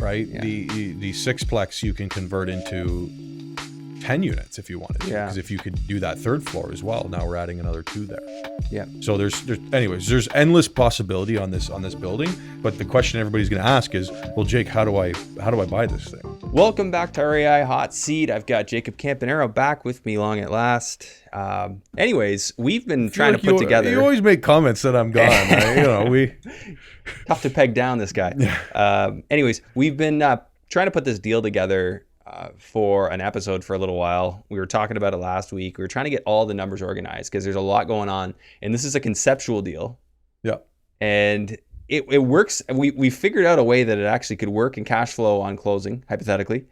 right? Yeah. The sixplex you can convert into 10 units if you wanted to, because if you could do that third floor as well, now we're adding another 2 there. Yeah. So there's endless possibility on this building, but the question everybody's going to ask is, well, Jake, how do I buy this thing? Welcome back to REI Hot Seat. I've got Jacob Campagnaro back with me long at last. Anyways, we've been trying to put together. You always make comments that I'm gone. We tough to peg down this guy. Anyways, we've been trying to put this deal together for an episode for a little while. We were talking about it last week. We were trying to get all the numbers organized because there's a lot going on, and this is a conceptual deal. Yeah. And it works. We figured out a way that it actually could work in cash flow on closing, hypothetically,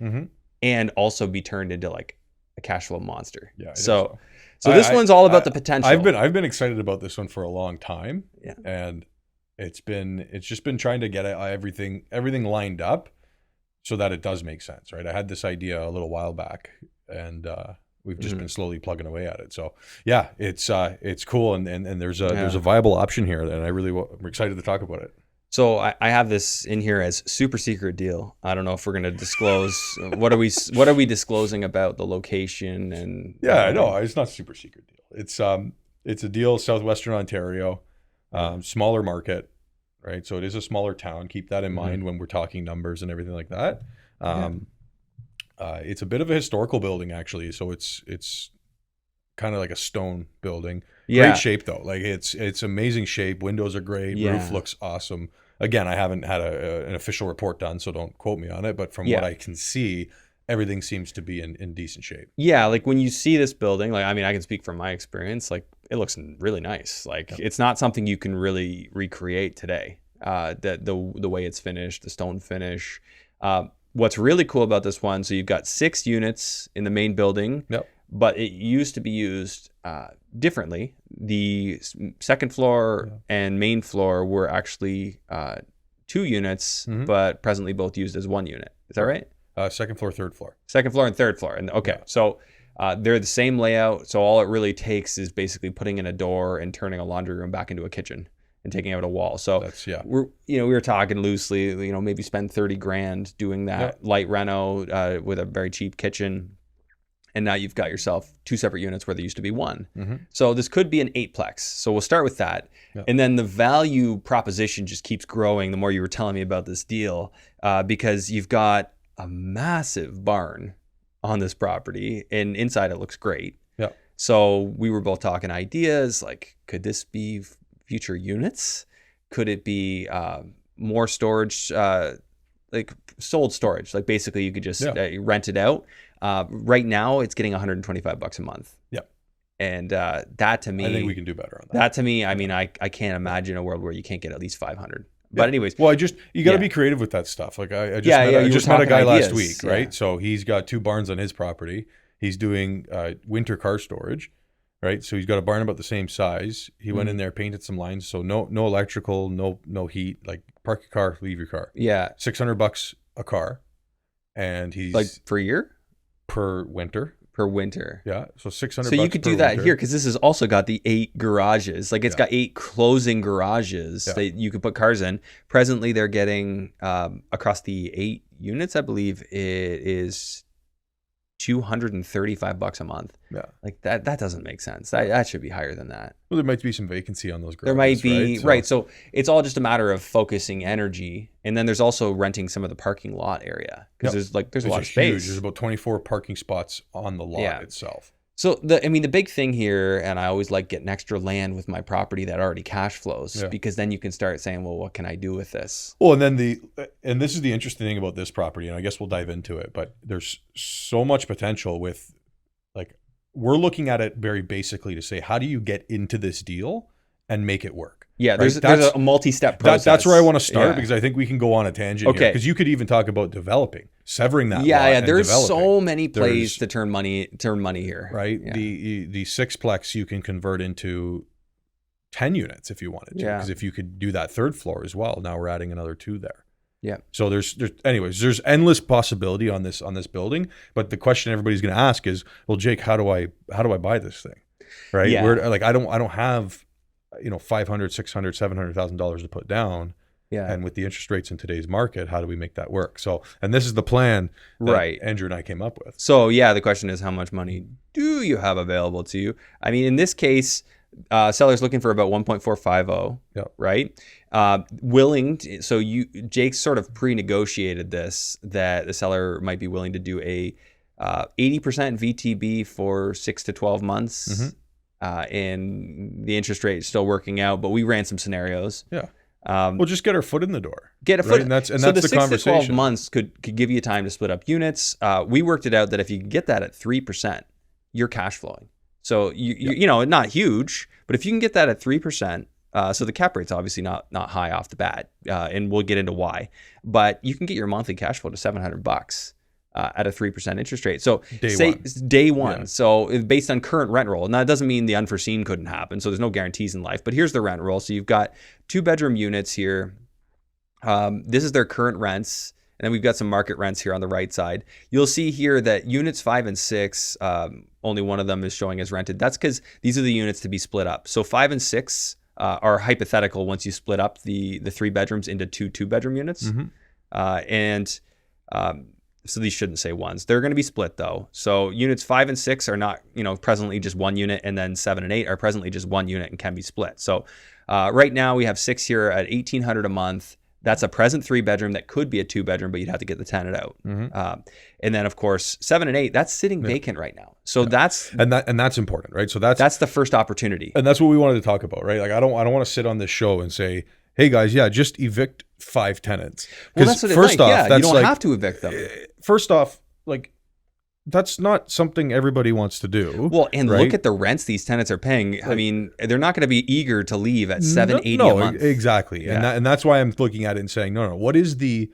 and also be turned into like a cash flow monster. Yeah. So this one's all about the potential. I've been excited about this one for a long time. Yeah. And it's just been trying to get everything lined up so that it does make sense, right? I had this idea a little while back, and we've just been slowly plugging away at it. So yeah, it's cool, and there's a viable option here, and I'm excited to talk about it. So I have this in here as super secret deal. I don't know if we're going to disclose. What are we disclosing about the location and? Yeah, no, it's not a super secret deal. It's a deal, Southwestern Ontario, smaller market. Right, so it is a smaller town. Keep that in mind when we're talking numbers and everything like that. It's a bit of a historical building, actually. So it's kind of like a stone building. Yeah. Great shape though. Like it's amazing shape. Windows are great. Yeah. Roof looks awesome. Again, I haven't had an official report done, so don't quote me on it. But from what I can see, everything seems to be in decent shape. Yeah, like when you see this building, like I mean, I can speak from my experience. Like it looks really nice. Like it's not something you can really recreate today. The way it's finished, the stone finish. What's really cool about this one, so you've got 6 units in the main building, but it used to be used differently. The second floor and main floor were actually 2 units, but presently both used as 1 unit. Is that right? Second floor, third floor. Second floor and third floor. And so they're the same layout. So all it really takes is basically putting in a door and turning a laundry room back into a kitchen and taking out a wall. So we were talking loosely, maybe spend $30,000 doing that light reno with a very cheap kitchen. And now you've got yourself 2 separate units where there used to be 1. So this could be an 8-plex. So we'll start with that. And then the value proposition just keeps growing the more you were telling me about this deal, because you've got a massive barn on this property, and inside it looks great. Yeah. So we were both talking ideas, like, could this be future units? Could it be more storage, like sold storage? Like basically you could just rent it out. Right now it's getting $125 a month. Yeah. And that to me, I think we can do better on that. That to me, I mean, I can't imagine a world where you can't get at least 500. But anyways, well, you got to be creative with that stuff. Like I just met a guy last week, right? So he's got 2 barns on his property. He's doing winter car storage, right? So he's got a barn about the same size. He went in there, painted some lines, so no electrical, no heat. Like park your car, leave your car. Yeah, $600 a car, and he's like per year, per winter. Per winter. Yeah. So $600. So you could do that here, because this has also got the 8 garages. Like it's got 8 closing garages that you could put cars in. Presently, they're getting across the 8 units, I believe it is $235 a month. Yeah. Like that doesn't make sense. That should be higher than that. Well, there might be some vacancy on those garages. There might be, right? So it's all just a matter of focusing energy. And then there's also renting some of the parking lot area, because there's a lot of space. There's about 24 parking spots on the lot itself. So the big thing here, and I always like getting extra land with my property that already cash flows, because then you can start saying, well, what can I do with this? Well, and then this is the interesting thing about this property, and I guess we'll dive into it, but there's so much potential with, like, we're looking at it very basically to say, how do you get into this deal and make it work? Yeah, right? there's a multi-step process. That's where I want to start, because I think we can go on a tangent here, because you could even talk about severing that lot. Yeah, there's so many plays to turn money here. Right? Yeah. The sixplex you can convert into 10 units if you wanted to, because if you could do that third floor as well, now we're adding another 2 there. Yeah. So there's endless possibility on this building, but the question everybody's going to ask is, well, Jake, how do I buy this thing? Right? Yeah. I don't have $500,000, $600,000, $700,000 to put down. Yeah. And with the interest rates in today's market, how do we make that work? So, and this is the plan that Andrew and I came up with. So yeah, the question is, how much money do you have available to you? I mean, in this case, seller's looking for about 1.450, right? Jake sort of pre-negotiated this, that the seller might be willing to do a 80% VTB for 6 to 12 months. And the interest rate is still working out, but we ran some scenarios. Yeah. Well, just get our foot in the door. Get a foot, right? And that's the 6 conversation. to 12 months could give you time to split up units. We worked it out that if you can get that at 3%, you're cash flowing. So you know, not huge, but if you can get that at 3%, so the cap rate's obviously not high off the bat, and we'll get into why, but you can get your monthly cash flow to $700 at a 3% interest rate. So day one. Yeah. So based on current rent roll. Now, that doesn't mean the unforeseen couldn't happen. So there's no guarantees in life, but here's the rent roll. So you've got 2-bedroom units here. This is their current rents. And then we've got some market rents here on the right side. You'll see here that units 5 and 6, only one of them is showing as rented. That's because these are the units to be split up. So 5 and 6 are hypothetical once you split up the 3 bedrooms into 2-bedroom units. So these shouldn't say ones. They're going to be split though. So units 5 and 6 are not, presently just one unit, and then 7 and 8 are presently just one unit and can be split. So right now we have 6 here at $1,800 a month. That's a present 3-bedroom that could be a 2-bedroom, but you'd have to get the tenant out. And then of course 7 and 8, that's sitting vacant right now. So that's important, right? So that's the first opportunity. And that's what we wanted to talk about, right? Like I don't want to sit on this show and say, hey guys, just evict 5 tenants. Well, that's what first off, you don't have to evict them. First off, that's not something everybody wants to do. Well, and look at the rents these tenants are paying. I mean, they're not going to be eager to leave at $780 a month. Exactly. Yeah. And that's why I'm looking at it and saying, no, what is the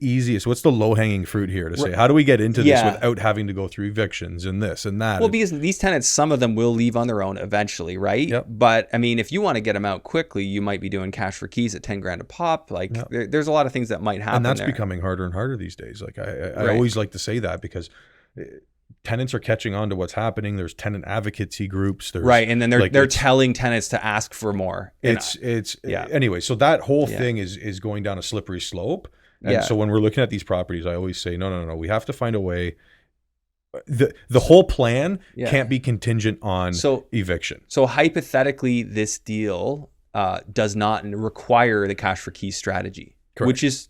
easiest, what's the low-hanging fruit here to say, how do we get into this without having to go through evictions and this and that? Well, because these tenants, some of them will leave on their own eventually, right? Yep. But I mean, if you want to get them out quickly, you might be doing cash for keys at $10,000 a pop. There's a lot of things that might happen. And that's becoming harder and harder these days. I always like to say that because tenants are catching on to what's happening. There's tenant advocacy groups. And then they're telling tenants to ask for more. Anyway, so that whole thing is going down a slippery slope. And so when we're looking at these properties, I always say, no, we have to find a way. The whole plan can't be contingent on eviction. So hypothetically, this deal does not require the cash for keys strategy, which is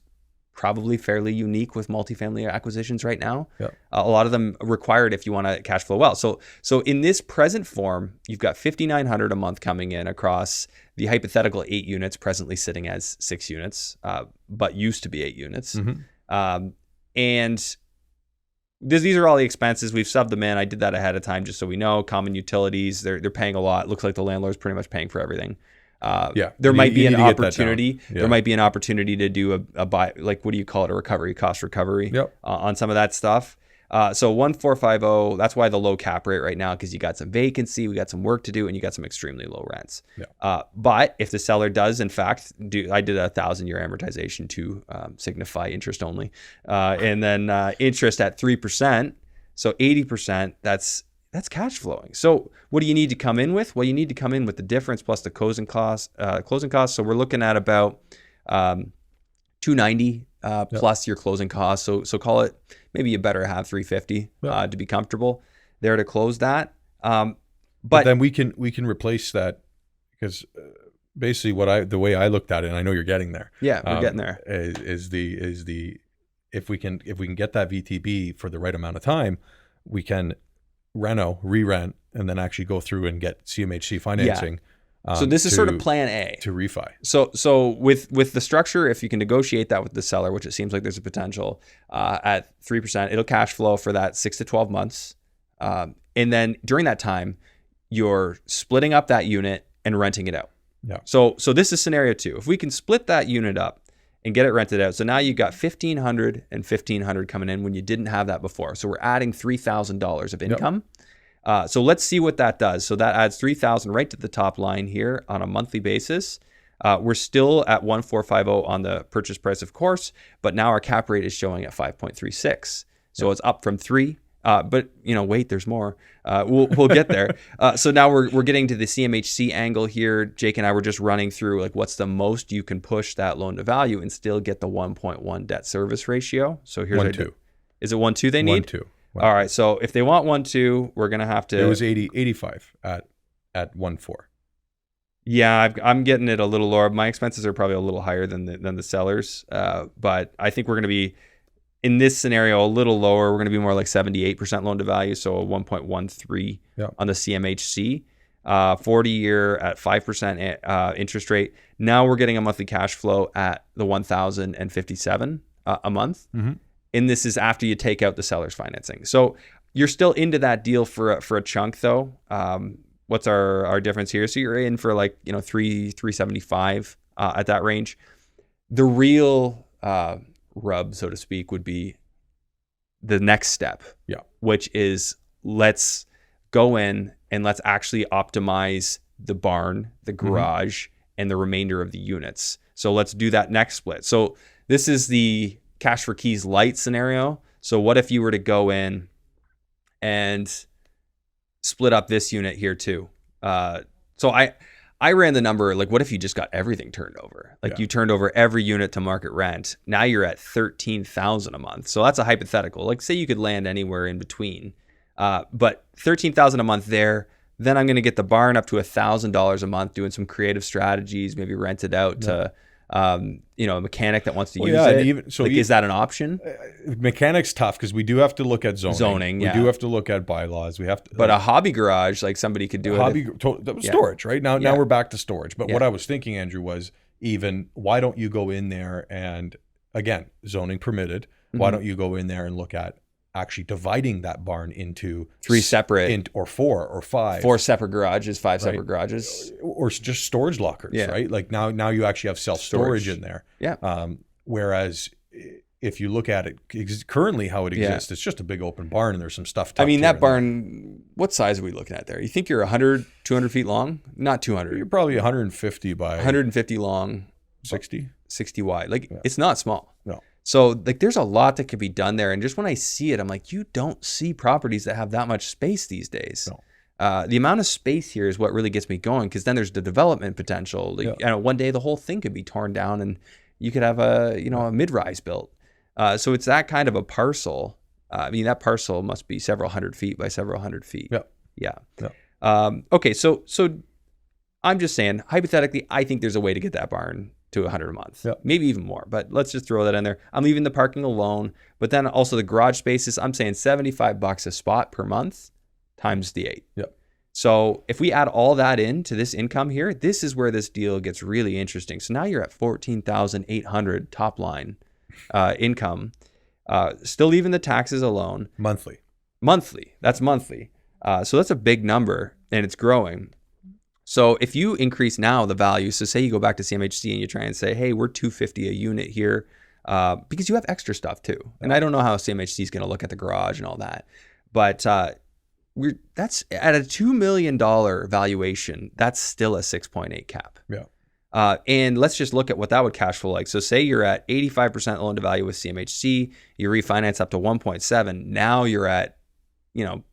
probably fairly unique with multifamily acquisitions right now. A lot of them require it if you want to cash flow well. So in this present form, you've got $5,900 a month coming in across the hypothetical 8 units, presently sitting as 6 units, but used to be 8 units. And these are all the expenses. We've subbed them in. I did that ahead of time just so we know. Common utilities, they're paying a lot. Looks like the landlord's pretty much paying for everything. There might be an opportunity. There might be an opportunity to do a buy, what do you call it? A recovery, cost recovery on some of that stuff. So 1,450, that's why the low cap rate right now, because you got some vacancy, we got some work to do, and you got some extremely low rents. But if the seller does, in fact, I did a 1,000-year amortization to signify interest only. And then interest at 3%, so 80%, that's cash flowing. So what do you need to come in with? Well, you need to come in with the difference plus the closing costs. So we're looking at about $290 plus your closing costs. So call it, maybe you better have $350 to be comfortable there to close that. But then we can replace that, because basically the way I looked at it, and I know you're getting there. Yeah, we're getting there. Is the if we can get that VTB for the right amount of time, we can re-rent, and then actually go through and get CMHC financing. So this is sort of plan A to refi. So with the structure, if you can negotiate that with the seller, which it seems like there's a potential at 3%, it'll cash flow for that 6 to 12 months. And then during that time, you're splitting up that unit and renting it out. So this is scenario 2. If we can split that unit up and get it rented out. So now you got $1,500 and $1,500 coming in when you didn't have that before. So we're adding $3,000 of income. So let's see what that does. So that adds $3,000 right to the top line here on a monthly basis. We're still at 1,450 on the purchase price, of course, but now our cap rate is showing at 5.36. So it's up from 3 But wait, there's more. We'll get there. So now we're getting to the CMHC angle here. Jake and I were just running through like what's the most you can push that loan to value and still get the 1.1 debt service ratio. So here's 1.2. Is it 1.2 they need? 1.2. All right. So if they want 1.2, we're gonna have to. It was 85 at 1.4. Yeah, I'm getting it a little lower. My expenses are probably a little higher than the sellers, but I think we're going to be, in this scenario, a little lower. We're going to be more like 78% loan to value, so a 1.13 on the CMHC, 40-year at 5% interest rate. Now we're getting a monthly cash flow at the $1,057 a month, and this is after you take out the seller's financing. So you're still into that deal for a chunk, though. What's our difference here? So you're in for like, $375 at that range. The real rub, so to speak, would be the next step, which is let's go in and let's actually optimize the barn, the garage, and the remainder of the units. So let's do that next split. So this is the cash for keys light scenario. So what if you were to go in and split up this unit here too? So I ran the number, like, what if you just got everything turned over? Like you turned over every unit to market rent. Now you're at $13,000 a month. So that's a hypothetical. Like, say you could land anywhere in between. But $13,000 a month there. Then I'm going to get the barn up to $1,000 a month, doing some creative strategies, maybe rent it out to a mechanic that wants to use it. Is that an option? Mechanic's tough because we do have to look at zoning. We do have to look at bylaws. We have to. But a hobby garage, like somebody could do storage, right? Now we're back to storage. But what I was thinking, Andrew, was why don't you go in there and, again, zoning permitted, why don't you go in there and look at actually dividing that barn into 3 separate or 4 or 5, 4 separate garages, 5 separate garages, or just storage lockers, right? Like now you actually have self-storage in there. Whereas if you look at it currently how it exists, it's just a big open barn and there's some stuff. I mean, that barn, what size are we looking at there? You think you're 100, 200 feet long? Not 200. You're probably 150 by 150 long, 60 wide. Like it's not small. No. So like there's a lot that could be done there. And just when I see it, I'm like, you don't see properties that have that much space these days. No. The amount of space here is what really gets me going, because then there's the development potential. Like, one day the whole thing could be torn down and you could have a mid-rise built. So it's that kind of a parcel. I mean, that parcel must be several hundred feet by several hundred feet. Okay, so I'm just saying, hypothetically, I think there's a way to get that barn to 100 a month, maybe even more, but let's just throw that in there. I'm leaving the parking alone, but then also the garage spaces, I'm saying $75 a spot per month times the 8. So if we add all that into this income here, this is where this deal gets really interesting. So now you're at $14,800 top line income, still leaving the taxes alone. Monthly. That's monthly. So that's a big number and it's growing. So if you increase now the value, so say you go back to CMHC and you try and say, hey, we're $250 a unit here, because you have extra stuff too. And I don't know how CMHC is going to look at the garage and all that, but that's at a $2 million valuation. That's still a 6.8 cap. And let's just look at what that would cash flow like. So say you're at 85% loan to value with CMHC, you refinance up to 1.7. Now you're at,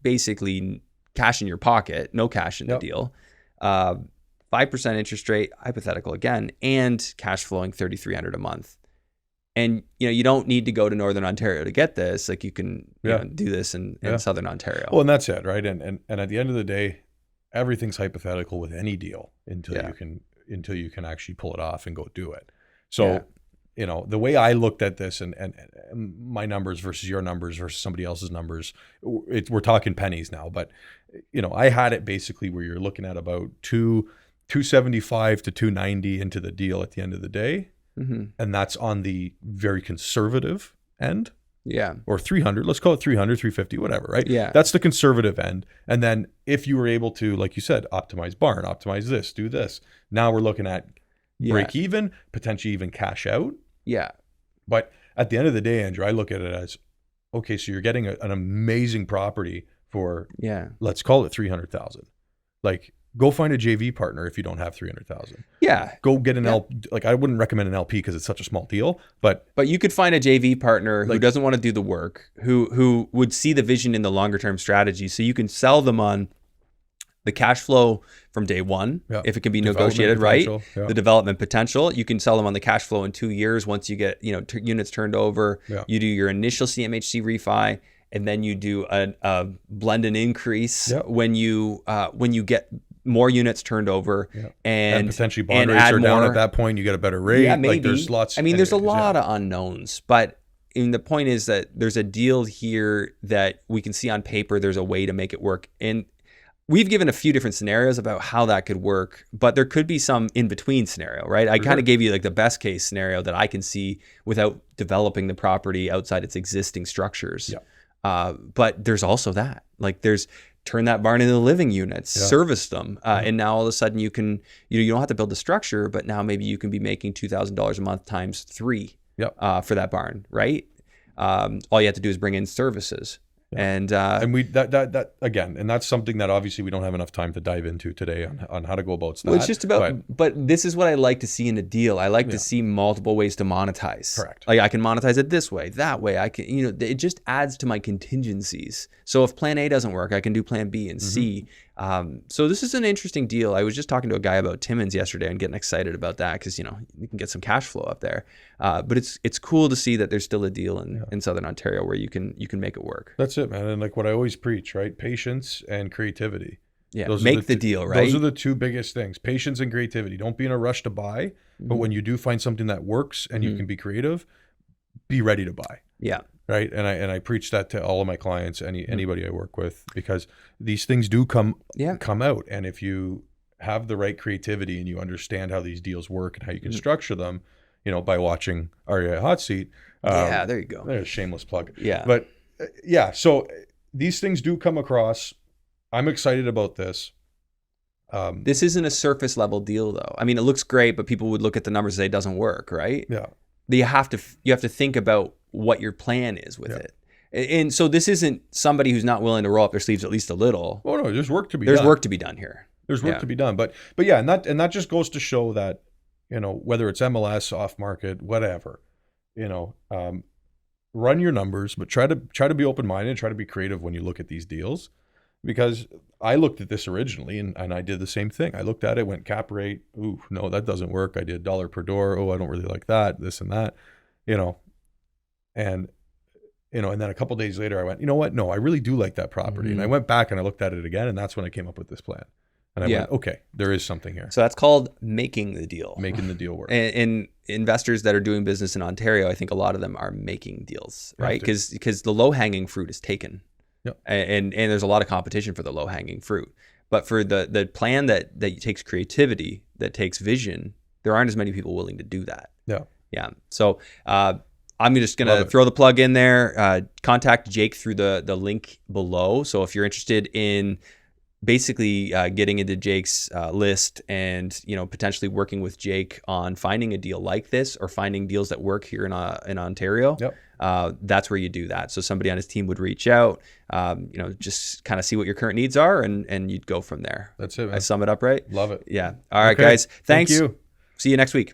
basically cash in your pocket, no cash in the deal. 5% interest rate, hypothetical again, and cash flowing $3,300 a month. And you don't need to go to Northern Ontario to get this. Like you can do this in Southern Ontario. Well, and that's it, right? And at the end of the day, everything's hypothetical with any deal until you can actually pull it off and go do it. So the way I looked at this and my numbers versus your numbers versus somebody else's numbers, we're talking pennies now, but I had it basically where you're looking at about $275 to $290 into the deal at the end of the day. And that's on the very conservative end. Or 300, let's call it 300, 350, whatever, right? That's the conservative end. And then if you were able to, like you said, optimize barn, optimize this, do this. Now we're looking at break even, potentially even cash out. But at the end of the day, Andrew, I look at it as, okay, so you're getting an amazing property for, let's call it 300,000. Like go find a JV partner if you don't have 300,000. Yeah. Go get an like I wouldn't recommend an LP because it's such a small deal, but you could find a JV partner who doesn't want to do the work, who would see the vision in the longer term strategy. So you can sell them on the cash flow from day one, if it can be negotiated right, the development potential. You can sell them on the cash flow in 2 years once you get units turned over. You do your initial CMHC refi, and then you do a blend and increase when you get more units turned over, and potentially bond rates are down at that point. You get a better rate. Yeah, maybe. Like there's lots. I mean, there's a lot of unknowns, but the point is that there's a deal here that we can see on paper. There's a way to make it work, and we've given a few different scenarios about how that could work, but there could be some in between scenario, right? I kind of gave you like the best case scenario that I can see without developing the property outside its existing structures. But there's also that, like there's turn that barn into living units, service them. And now all of a sudden you can, you don't have to build the structure, but now maybe you can be making $2,000 a month times 3 for that barn, right? All you have to do is bring in services. And we that again, and that's something that obviously we don't have enough time to dive into today on how to go about that. Well, it's just about, but this is what I like to see in a deal. I like to see multiple ways to monetize. Correct. Like I can monetize it this way, that way. I can, it just adds to my contingencies. So if plan A doesn't work, I can do plan B and C. So this is an interesting deal. I was just talking to a guy about Timmins yesterday and getting excited about that because, you can get some cash flow up there. But it's cool to see that there's still a deal in Southern Ontario where you can make it work. That's it, man. And like what I always preach, right? Patience and creativity. Yeah, make the deal, right? Those are the two biggest things. Patience and creativity. Don't be in a rush to buy, but when you do find something that works and you can be creative, be ready to buy. Yeah. Right. And I preach that to all of my clients, anybody I work with, because these things do come out. And if you have the right creativity and you understand how these deals work and how you can structure them, by watching REI Hot Seat. There you go. There's a shameless plug. Yeah. But so these things do come across. I'm excited about this. This isn't a surface level deal though. I mean, it looks great, but people would look at the numbers and say it doesn't work, right? Yeah. You have to think about what your plan is with it. And so this isn't somebody who's not willing to roll up their sleeves at least a little. Oh no, there's work to be done. There's work to be done here. There's work to be done. But yeah, and that just goes to show that, whether it's MLS, off market, whatever, run your numbers, but try to be open-minded, try to be creative when you look at these deals. Because I looked at this originally and I did the same thing. I looked at it, went cap rate. Ooh, no, that doesn't work. I did $1 per door. Oh, I don't really like that, this and that, and then a couple of days later I went, you know what? No, I really do like that property. And I went back and I looked at it again, and that's when I came up with this plan. And I went, okay, there is something here. So that's called making the deal. Making the deal work. And investors that are doing business in Ontario, I think a lot of them are making deals, right? Because the low-hanging fruit is taken. Yep. And there's a lot of competition for the low-hanging fruit. But for the plan that takes creativity, that takes vision, there aren't as many people willing to do that. Yeah. Yeah. So I'm just going to throw the plug in there. Contact Jake through the link below. So if you're interested in basically getting into Jake's list and potentially working with Jake on finding a deal like this or finding deals that work here in Ontario, that's where you do that. So somebody on his team would reach out, just kind of see what your current needs are, and you'd go from there. That's it, man. I sum it up right? Love it. Yeah. All right, guys. Thanks. Thank you. See you next week.